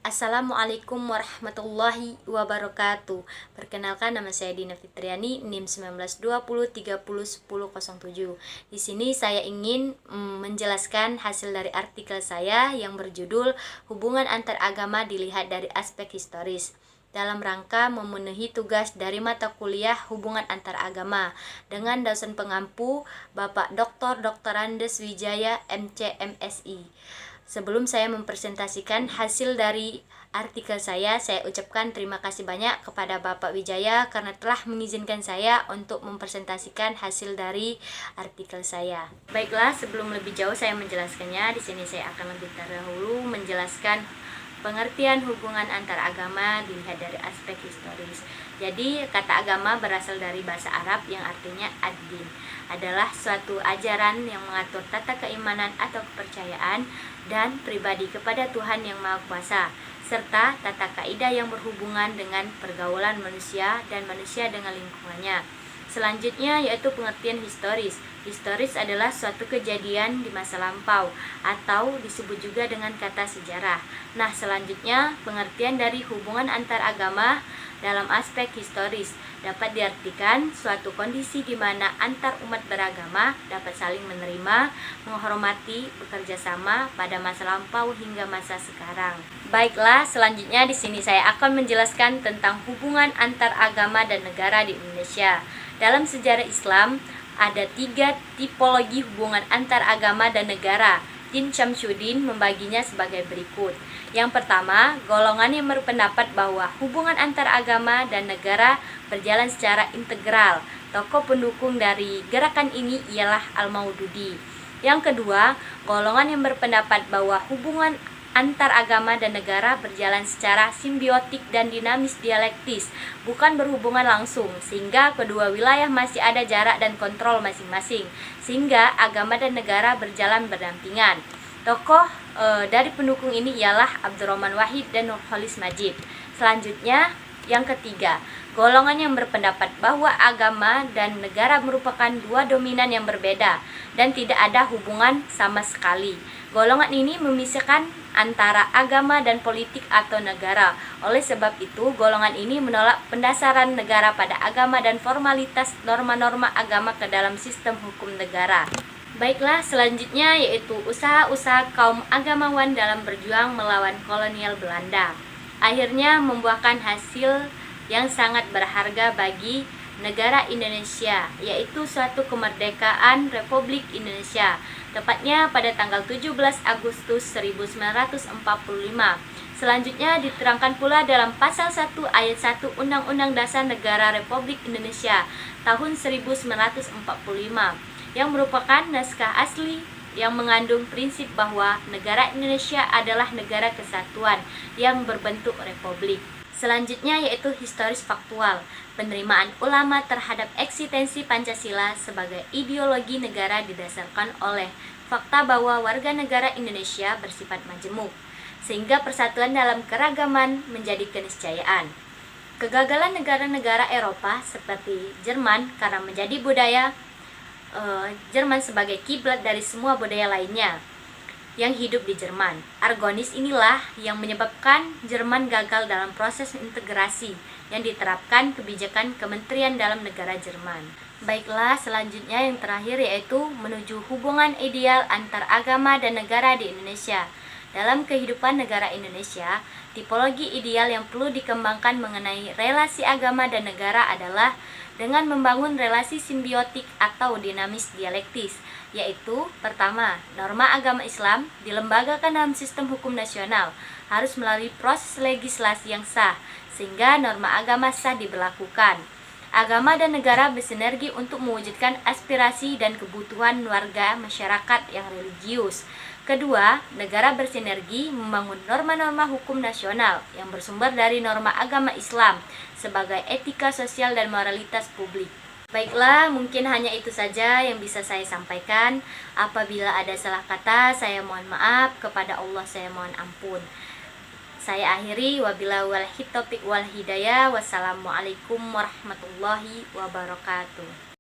Assalamualaikum warahmatullahi wabarakatuh. Perkenalkan, nama saya Dina Fitriani, NIM 1920301007. Di sini saya ingin menjelaskan hasil dari artikel saya yang berjudul Hubungan Antar Agama Dilihat dari Aspek Historis, dalam rangka memenuhi tugas dari mata kuliah Hubungan Antar Agama dengan dosen pengampu Bapak Dr. Andes Wijaya MC MSI. Sebelum saya mempresentasikan hasil dari artikel saya ucapkan terima kasih banyak kepada Bapak Wijaya karena telah mengizinkan saya untuk mempresentasikan hasil dari artikel saya. Baiklah, sebelum lebih jauh saya menjelaskannya, di sini saya akan lebih terdahulu menjelaskan pengertian hubungan antar agama dilihat dari aspek historis. Jadi, kata agama berasal dari bahasa Arab yang artinya ad-din. Adalah suatu ajaran yang mengatur tata keimanan atau kepercayaan dan pribadi kepada Tuhan yang Maha Kuasa, serta tata kaidah yang berhubungan dengan pergaulan manusia dan manusia dengan lingkungannya. Selanjutnya yaitu pengertian historis. Historis adalah suatu kejadian di masa lampau atau disebut juga dengan kata sejarah. Nah, selanjutnya pengertian dari hubungan antar agama dalam aspek historis dapat diartikan suatu kondisi di mana antar umat beragama dapat saling menerima, menghormati, bekerja sama pada masa lampau hingga masa sekarang. Baiklah, selanjutnya di sini saya akan menjelaskan tentang hubungan antar agama dan negara di Indonesia. Dalam sejarah Islam, ada 3 tipologi hubungan antar agama dan negara. Din Syamsuddin membaginya sebagai berikut. Yang pertama, golongan yang berpendapat bahwa hubungan antar agama dan negara berjalan secara integral. Tokoh pendukung dari gerakan ini ialah Al-Maududi. Yang kedua, golongan yang berpendapat bahwa hubungan antar agama dan negara berjalan secara simbiotik dan dinamis dialektis, bukan berhubungan langsung, sehingga kedua wilayah masih ada jarak dan kontrol masing-masing, sehingga agama dan negara berjalan berdampingan. Tokoh dari pendukung ini ialah Abdurrahman Wahid dan Nurholis Majid. Selanjutnya, yang ketiga, golongan yang berpendapat bahwa agama dan negara merupakan dua dominan yang berbeda dan tidak ada hubungan sama sekali. Golongan ini memisahkan antara agama dan politik atau negara. Oleh sebab itu, golongan ini menolak pendasaran negara pada agama dan formalitas norma-norma agama ke dalam sistem hukum negara. Baiklah, selanjutnya yaitu usaha-usaha kaum agamawan dalam berjuang melawan kolonial Belanda. Akhirnya membuahkan hasil yang sangat berharga bagi negara Indonesia, yaitu suatu kemerdekaan Republik Indonesia, tepatnya pada tanggal 17 Agustus 1945. Selanjutnya diterangkan pula dalam pasal 1 ayat 1 Undang-Undang Dasar Negara Republik Indonesia tahun 1945, yang merupakan naskah asli yang mengandung prinsip bahwa negara Indonesia adalah negara kesatuan yang berbentuk republik. Selanjutnya yaitu historis faktual, penerimaan ulama terhadap eksistensi Pancasila sebagai ideologi negara didasarkan oleh fakta bahwa warga negara Indonesia bersifat majemuk, sehingga persatuan dalam keragaman menjadi keniscayaan. Kegagalan negara-negara Eropa seperti Jerman karena menjadi budaya Jerman sebagai kiblat dari semua budaya lainnya yang hidup di Jerman. Argonis inilah yang menyebabkan Jerman gagal dalam proses integrasi yang diterapkan kebijakan Kementerian Dalam Negara Jerman. Baiklah, selanjutnya yang terakhir yaitu menuju hubungan ideal antar agama dan negara di Indonesia. Dalam kehidupan negara Indonesia, tipologi ideal yang perlu dikembangkan mengenai relasi agama dan negara adalah dengan membangun relasi simbiotik atau dinamis dialektis, yaitu pertama, norma agama Islam dilembagakan dalam sistem hukum nasional harus melalui proses legislasi yang sah, sehingga norma agama sah diberlakukan. Agama dan negara bersinergi untuk mewujudkan aspirasi dan kebutuhan warga masyarakat yang religius. Kedua, negara bersinergi membangun norma-norma hukum nasional yang bersumber dari norma agama Islam sebagai etika sosial dan moralitas publik. Baiklah, mungkin hanya itu saja yang bisa saya sampaikan. Apabila ada salah kata, saya mohon maaf, kepada Allah saya mohon ampun. Saya akhiri, wabillahi wal taufiq wal hidayah. Wassalamualaikum warahmatullahi wabarakatuh.